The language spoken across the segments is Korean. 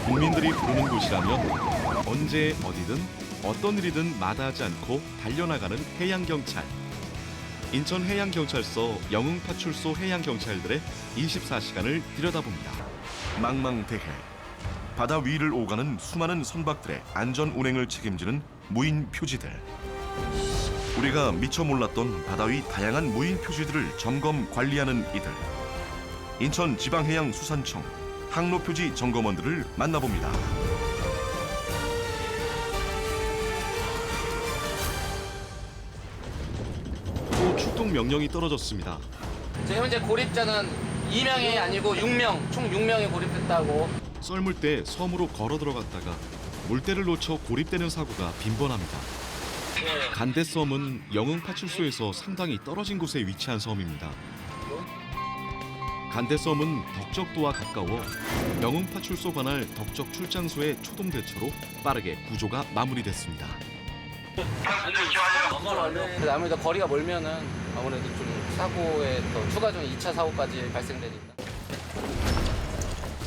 국민들이 부르는 곳이라면 언제 어디든 어떤 일이든 마다하지 않고 달려나가는 해양경찰. 인천해양경찰서 영흥파출소 해양경찰들의 24시간을 들여다봅니다. 망망대해. 바다 위를 오가는 수많은 선박들의 안전 운행을 책임지는 무인 표지들. 우리가 미처 몰랐던 바다 위 다양한 무인 표지들을 점검 관리하는 이들. 인천지방해양수산청 항로표지 점검원들을 만나봅니다. 또 출동 명령이 떨어졌습니다. 지금 현재 고립자는 2명이 아니고 6명, 총 6명이 고립됐다고. 썰물 때 섬으로 걸어 들어갔다가 물때를 놓쳐 고립되는 사고가 빈번합니다. 간대섬은 영흥파출소에서 상당히 떨어진 곳에 위치한 섬입니다. 간대섬은 덕적도와 가까워 영흥파출소 관할 덕적 출장소의 초동 대처로 빠르게 구조가 마무리됐습니다. 아무래도 거리가 멀면은 아무래도 좀 사고에 더 추가적인 2차 사고까지 발생되니까.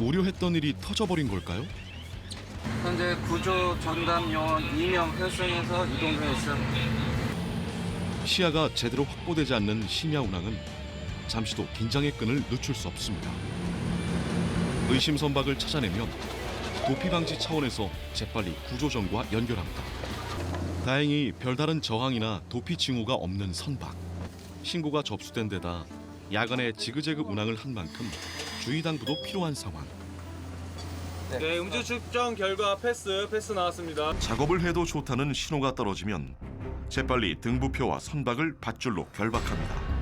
우려했던 일이 터져버린 걸까요? 현재 구조 전담 요원 2명 활성해서 이동 중에 있습니다. 시야가 제대로 확보되지 않는 심야 운항은 잠시도 긴장의 끈을 늦출 수 없습니다. 의심 선박을 찾아내면 도피 방지 차원에서 재빨리 구조정과 연결합니다. 다행히 별다른 저항이나 도피 징후가 없는 선박. 신고가 접수된 데다 야간에 지그재그 운항을 한 만큼 주의 당부도 필요한 상황. 네, 음주 측정 결과 패스 나왔습니다. 작업을 해도 좋다는 신호가 떨어지면 재빨리 등부표와 선박을 밧줄로 결박합니다.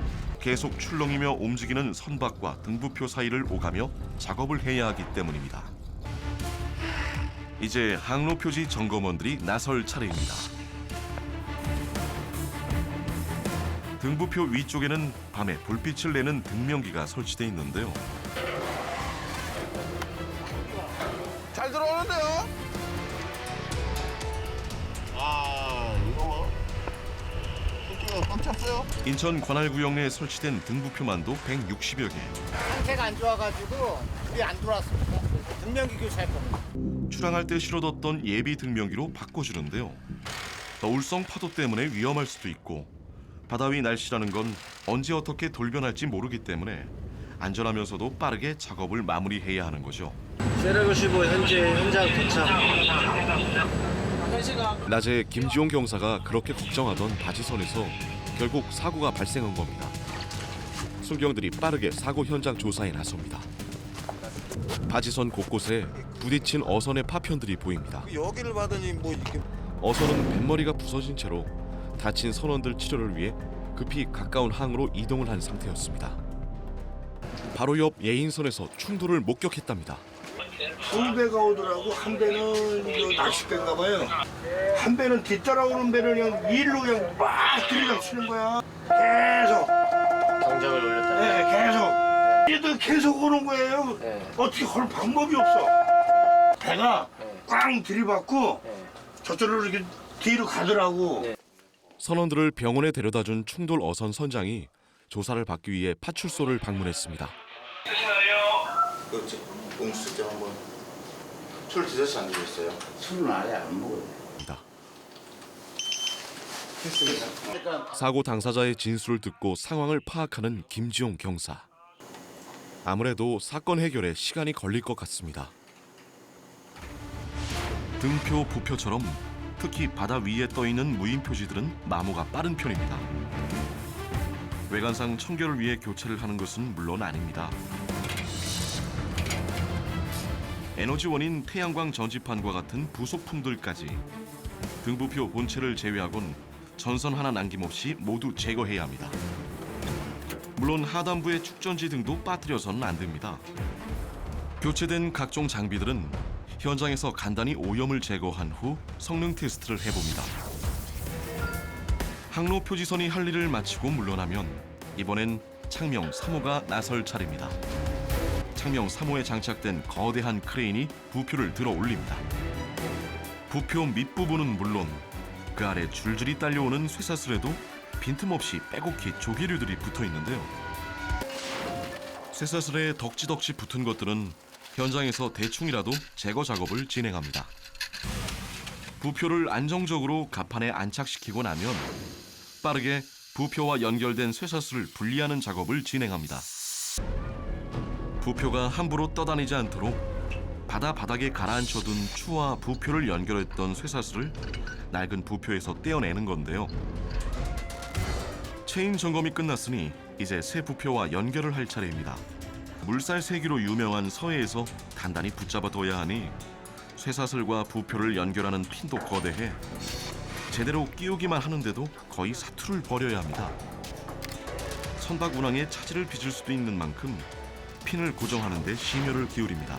계속 출렁이며 움직이는 선박과 등부표 사이를 오가며 작업을 해야 하기 때문입니다. 이제 항로표지 점검원들이 나설 차례입니다. 등부표 위쪽에는 밤에 불빛을 내는 등명기가 설치돼 있는데요. 잘 들어오는데요? 이거 토끼가 꽉 찼어요? 인천 관할구역 내에 설치된 등부표만도 160여 개. 상태가 안 좋아가지고 불이 안 들어왔습니다. 등명기 교체할 겁니다. 출항할 때 실어뒀던 예비 등명기로 바꿔주는데요. 더울성 파도 때문에 위험할 수도 있고 바다 위 날씨라는 건 언제 어떻게 돌변할지 모르기 때문에 안전하면서도 빠르게 작업을 마무리해야 하는 거죠. 세레95 현재 현장 도착. 낮에 김지용 경사가 그렇게 걱정하던 바지선에서 결국 사고가 발생한 겁니다. 순경들이 빠르게 사고 현장 조사에 나섭니다. 바지선 곳곳에 부딪힌 어선의 파편들이 보입니다. 여기를 받으니 뭐 이게 어선은 뱃머리가 부서진 채로 다친 선원들 치료를 위해 급히 가까운 항으로 이동을 한 상태였습니다. 바로 옆 예인선에서 충돌을 목격했답니다. 두 배가 오더라고. 한 배는 낚싯배인가 봐요. 한 배는 뒤따라오는 배를 그냥 일로 그냥 막 들이닥치는 거야. 계속. 경적을 올렸다. 네, 계속. 얘도 계속 오는 거예요. 네. 어떻게 걸 방법이 없어. 배가 네. 꽝 들이받고 네. 저쪽으로 이렇게 뒤로 가더라고. 네. 선원들을 병원에 데려다준 충돌 어선 선장이 조사를 받기 위해 파출소를 방문했습니다. 옹수장 한번 술 드셔서 안 드셨어요? 술은 아예 안 먹어요. 사고 당사자의 진술을 듣고 상황을 파악하는 김지용 경사. 아무래도 사건 해결에 시간이 걸릴 것 같습니다. 등표, 부표처럼 특히 바다 위에 떠 있는 무인 표지들은 마모가 빠른 편입니다. 외관상 청결을 위해 교체를 하는 것은 물론 아닙니다. 에너지원인 태양광 전지판과 같은 부속품들까지 등부표 본체를 제외하곤 전선 하나 남김없이 모두 제거해야 합니다. 물론 하단부의 축전지 등도 빠뜨려서는 안 됩니다. 교체된 각종 장비들은 현장에서 간단히 오염을 제거한 후 성능 테스트를 해봅니다. 항로 표지선이 할 일을 마치고 물러나면 이번엔 창명 3호가 나설 차례입니다. 창명 3호에 장착된 거대한 크레인이 부표를 들어 올립니다. 부표 밑부분은 물론 그 아래 줄줄이 딸려오는 쇠사슬에도 빈틈없이 빼곡히 조개류들이 붙어 있는데요. 쇠사슬에 덕지덕지 붙은 것들은 현장에서 대충이라도 제거 작업을 진행합니다. 부표를 안정적으로 갑판에 안착시키고 나면 빠르게 부표와 연결된 쇠사슬을 분리하는 작업을 진행합니다. 부표가 함부로 떠다니지 않도록 바닥에 가라앉혀둔 추와 부표를 연결했던 쇠사슬을 낡은 부표에서 떼어내는 건데요. 체인 점검이 끝났으니 이제 새 부표와 연결을 할 차례입니다. 물살 세기로 유명한 서해에서 단단히 붙잡아둬야 하니 쇠사슬과 부표를 연결하는 핀도 거대해 제대로 끼우기만 하는데도 거의 사투를 벌여야 합니다. 선박 운항에 차질을 빚을 수도 있는 만큼 핀을 고정하는 데 심혈을 기울입니다.